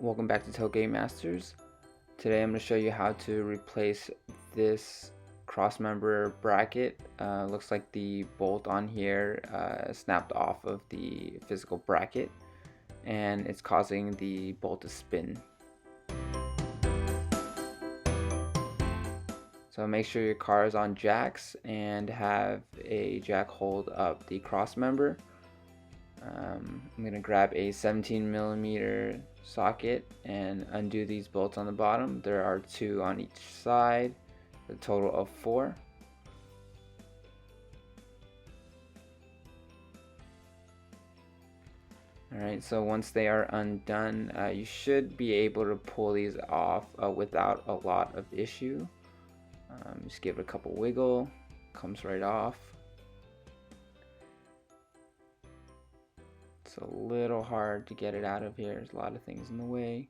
Welcome back to Tailgate Masters. Today I'm going to show you how to replace this crossmember bracket. Looks like the bolt on here snapped off of the physical bracket and it's causing the bolt to spin. So make sure your car is on jacks and have a jack hold up the crossmember. I'm going to grab a 17mm socket and undo these bolts on the bottom. There are 2 on each side, a total of 4. Alright, so once they are undone, you should be able to pull these off without a lot of issue. Just give it a couple wiggle, comes right off. It's a little hard to get it out of here. There's a lot of things in the way.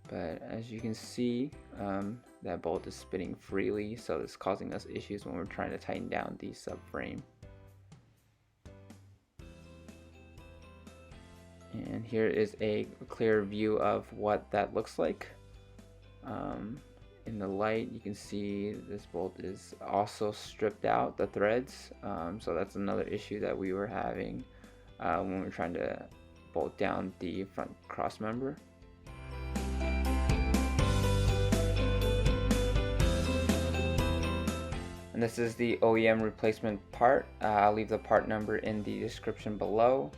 But as you can see, that bolt is spinning freely, so it's causing us issues when we're trying to tighten down the subframe. And here is a clear view of what that looks like. In the light you can see this bolt is also stripped out, the threads, so that's another issue that we were having when we were trying to bolt down the front cross member. And this is the OEM replacement part. I'll leave the part number in the description below.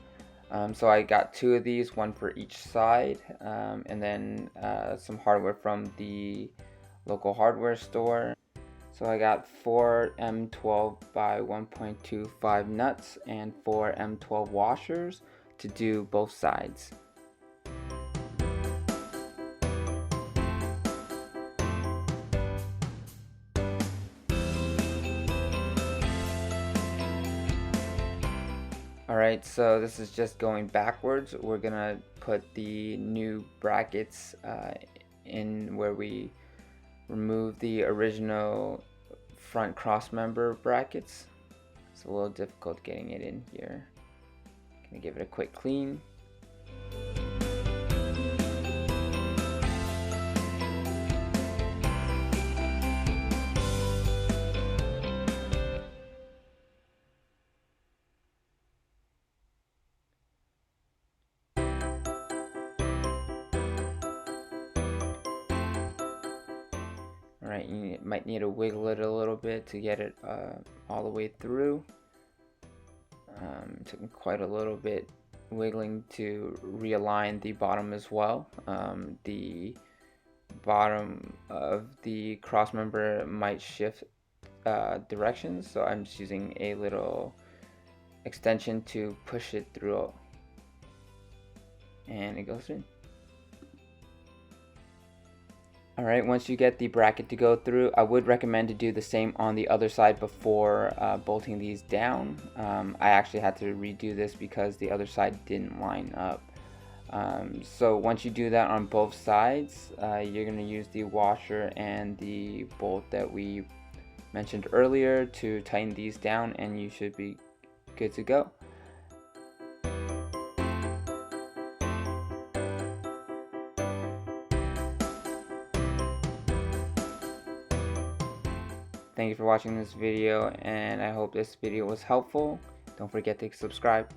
So I got 2 of these, one for each side, and then some hardware from the local hardware store. So I got 4 M12 by 1.25 nuts and 4 M12 washers to do both sides. Alright, so this is just going backwards. We're gonna put the new brackets in where we remove the original front crossmember brackets. It's a little difficult getting it in here. Gonna give it a quick clean. Alright, you might need to wiggle it a little bit to get it all the way through. It took me quite a little bit wiggling to realign the bottom as well. The bottom of the crossmember might shift directions, so I'm just using a little extension to push it through, and it goes in. Alright, once you get the bracket to go through, I would recommend to do the same on the other side before bolting these down. I actually had to redo this because the other side didn't line up. So once you do that on both sides, you're going to use the washer and the bolt that we mentioned earlier to tighten these down, and you should be good to go. Thank you for watching this video, and I hope this video was helpful. Don't forget to subscribe.